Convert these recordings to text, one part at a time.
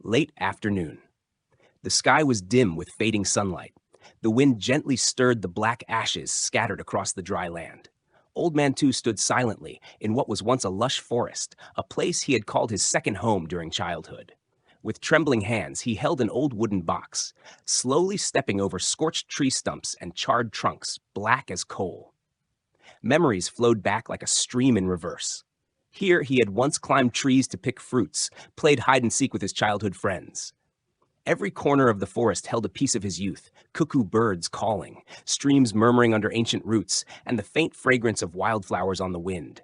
Late afternoon. The sky was dim with fading sunlight. The wind gently stirred the black ashes scattered across the dry land. Old Man Two stood silently in what was once a lush forest, a place he had called his second home during childhood. With trembling hands, he held an old wooden box, slowly stepping over scorched tree stumps and charred trunks, black as coal. Memories flowed back like a stream in reverse. Here he had once climbed trees to pick fruits, played hide and seek with his childhood friends. Every corner of the forest held a piece of his youth, cuckoo birds calling, streams murmuring under ancient roots, and the faint fragrance of wildflowers on the wind.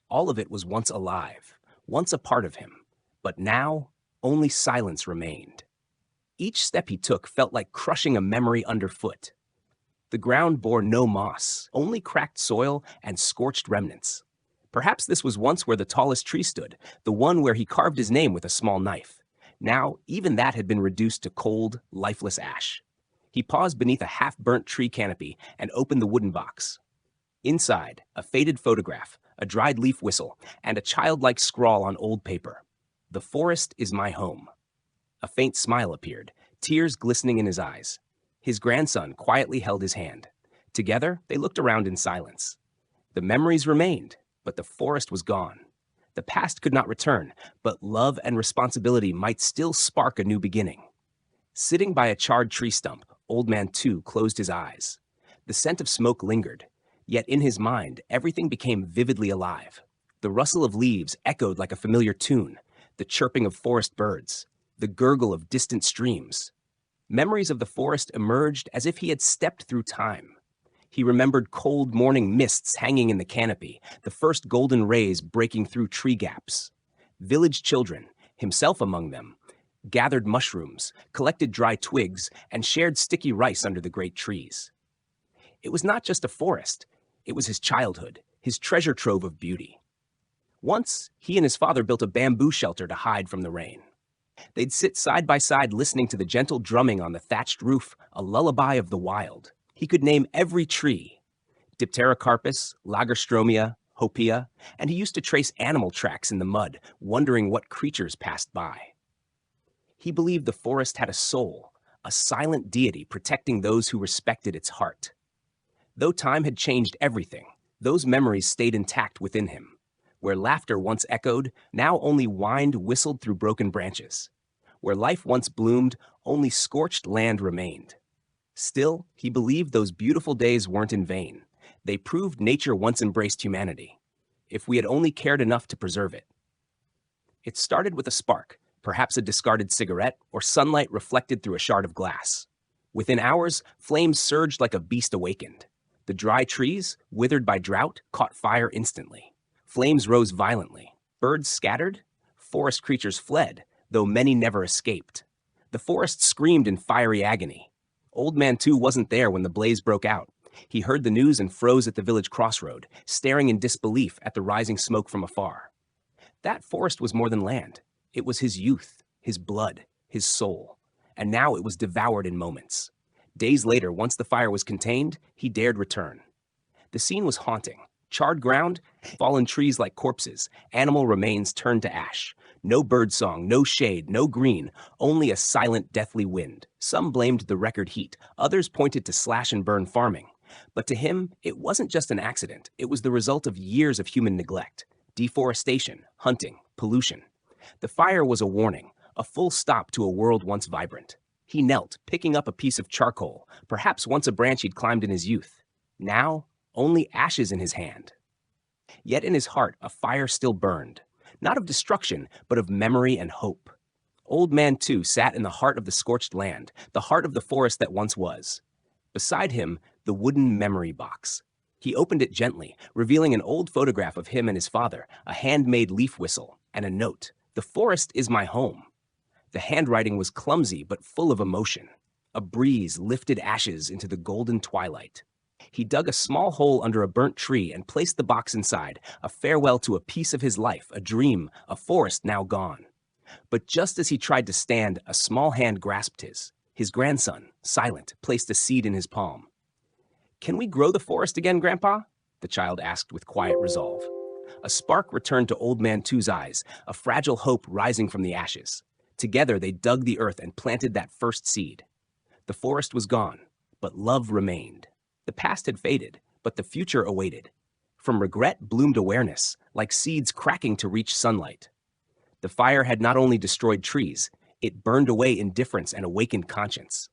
All of it was once alive, once a part of him, but now only silence remained. Each step he took felt like crushing a memory underfoot. The ground bore no moss, only cracked soil and scorched remnants. Perhaps this was once where the tallest tree stood, the one where he carved his name with a small knife. Now, even that had been reduced to cold, lifeless ash. He paused beneath a half-burnt tree canopy and opened the wooden box. Inside, a faded photograph, a dried leaf whistle, and a childlike scrawl on old paper. "The forest is my home." A faint smile appeared, tears glistening in his eyes. His grandson quietly held his hand. Together, they looked around in silence. The memories remained, but the forest was gone. The past could not return, but love and responsibility might still spark a new beginning. Sitting by a charred tree stump, Old Man Two closed his eyes. The scent of smoke lingered, yet in his mind, everything became vividly alive. The rustle of leaves echoed like a familiar tune, the chirping of forest birds, the gurgle of distant streams. Memories of the forest emerged as if he had stepped through time. He remembered cold morning mists hanging in the canopy, the first golden rays breaking through tree gaps. Village children, himself among them, gathered mushrooms, collected dry twigs, and shared sticky rice under the great trees. It was not just a forest, it was his childhood, his treasure trove of beauty. Once, he and his father built a bamboo shelter to hide from the rain. They'd sit side by side listening to the gentle drumming on the thatched roof, a lullaby of the wild. He could name every tree, Dipterocarpus, Lagerstromia, Hopea, and he used to trace animal tracks in the mud, wondering what creatures passed by. He believed the forest had a soul, a silent deity protecting those who respected its heart. Though time had changed everything, those memories stayed intact within him. Where laughter once echoed, now only wind whistled through broken branches. Where life once bloomed, only scorched land remained. Still, he believed those beautiful days weren't in vain. They proved nature once embraced humanity, if we had only cared enough to preserve it. It started with a spark, perhaps a discarded cigarette or sunlight reflected through a shard of glass. Within hours, flames surged like a beast awakened. The dry trees, withered by drought, caught fire instantly. Flames rose violently. Birds scattered. Forest creatures fled, though many never escaped. The forest screamed in fiery agony. Old Man Two wasn't there when the blaze broke out. He heard the news and froze at the village crossroad, staring in disbelief at the rising smoke from afar. That forest was more than land. It was his youth, his blood, his soul. And now it was devoured in moments. Days later, once the fire was contained, he dared return. The scene was haunting. Charred ground, fallen trees like corpses, animal remains turned to ash. No birdsong, no shade, no green, only a silent, deathly wind. Some blamed the record heat, others pointed to slash and burn farming. But to him, it wasn't just an accident, it was the result of years of human neglect. Deforestation, hunting, pollution. The fire was a warning, a full stop to a world once vibrant. He knelt, picking up a piece of charcoal, perhaps once a branch he'd climbed in his youth. Now, only ashes in his hand. Yet in his heart, a fire still burned. Not of destruction, but of memory and hope. Old Man Two sat in the heart of the scorched land, the heart of the forest that once was. Beside him, the wooden memory box. He opened it gently, revealing an old photograph of him and his father, a handmade leaf whistle, and a note. "The forest is my home." The handwriting was clumsy but full of emotion. A breeze lifted ashes into the golden twilight. He dug a small hole under a burnt tree and placed the box inside, a farewell to a piece of his life, a dream, a forest now gone. But just as he tried to stand, a small hand grasped his. His grandson, silent, placed a seed in his palm. "Can we grow the forest again, Grandpa?" the child asked with quiet resolve. A spark returned to Old Man Two's eyes, a fragile hope rising from the ashes. Together, they dug the earth and planted that first seed. The forest was gone, but love remained. The past had faded, but the future awaited. From regret bloomed awareness, like seeds cracking to reach sunlight. The fire had not only destroyed trees, it burned away indifference and awakened conscience.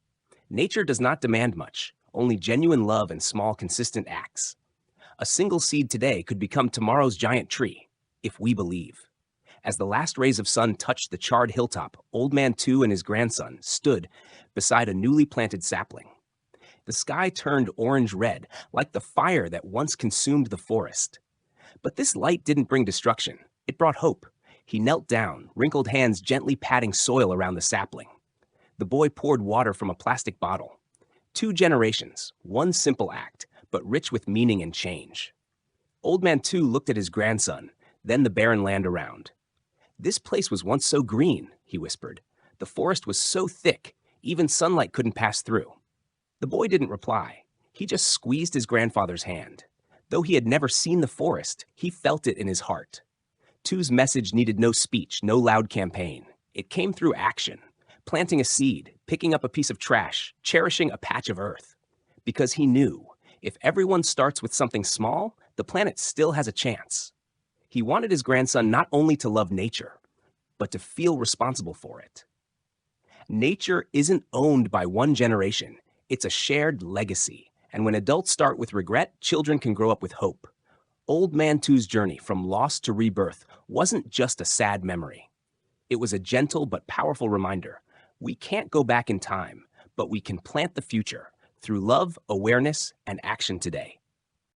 Nature does not demand much, only genuine love and small, consistent acts. A single seed today could become tomorrow's giant tree, if we believe. As the last rays of sun touched the charred hilltop, Old Man Two and his grandson stood beside a newly planted sapling. The sky turned orange-red, like the fire that once consumed the forest. But this light didn't bring destruction. It brought hope. He knelt down, wrinkled hands gently patting soil around the sapling. The boy poured water from a plastic bottle. 2 generations, one simple act, but rich with meaning and change. Old Man Two looked at his grandson, then the barren land around. "This place was once so green," he whispered. "The forest was so thick, even sunlight couldn't pass through." The boy didn't reply. He just squeezed his grandfather's hand. Though he had never seen the forest, he felt it in his heart. Two's message needed no speech, no loud campaign. It came through action, planting a seed, picking up a piece of trash, cherishing a patch of earth. Because he knew, if everyone starts with something small, the planet still has a chance. He wanted his grandson not only to love nature, but to feel responsible for it. Nature isn't owned by one generation. It's a shared legacy. And when adults start with regret, children can grow up with hope. Old Man Two's journey from loss to rebirth wasn't just a sad memory. It was a gentle but powerful reminder. We can't go back in time, but we can plant the future through love, awareness, and action today.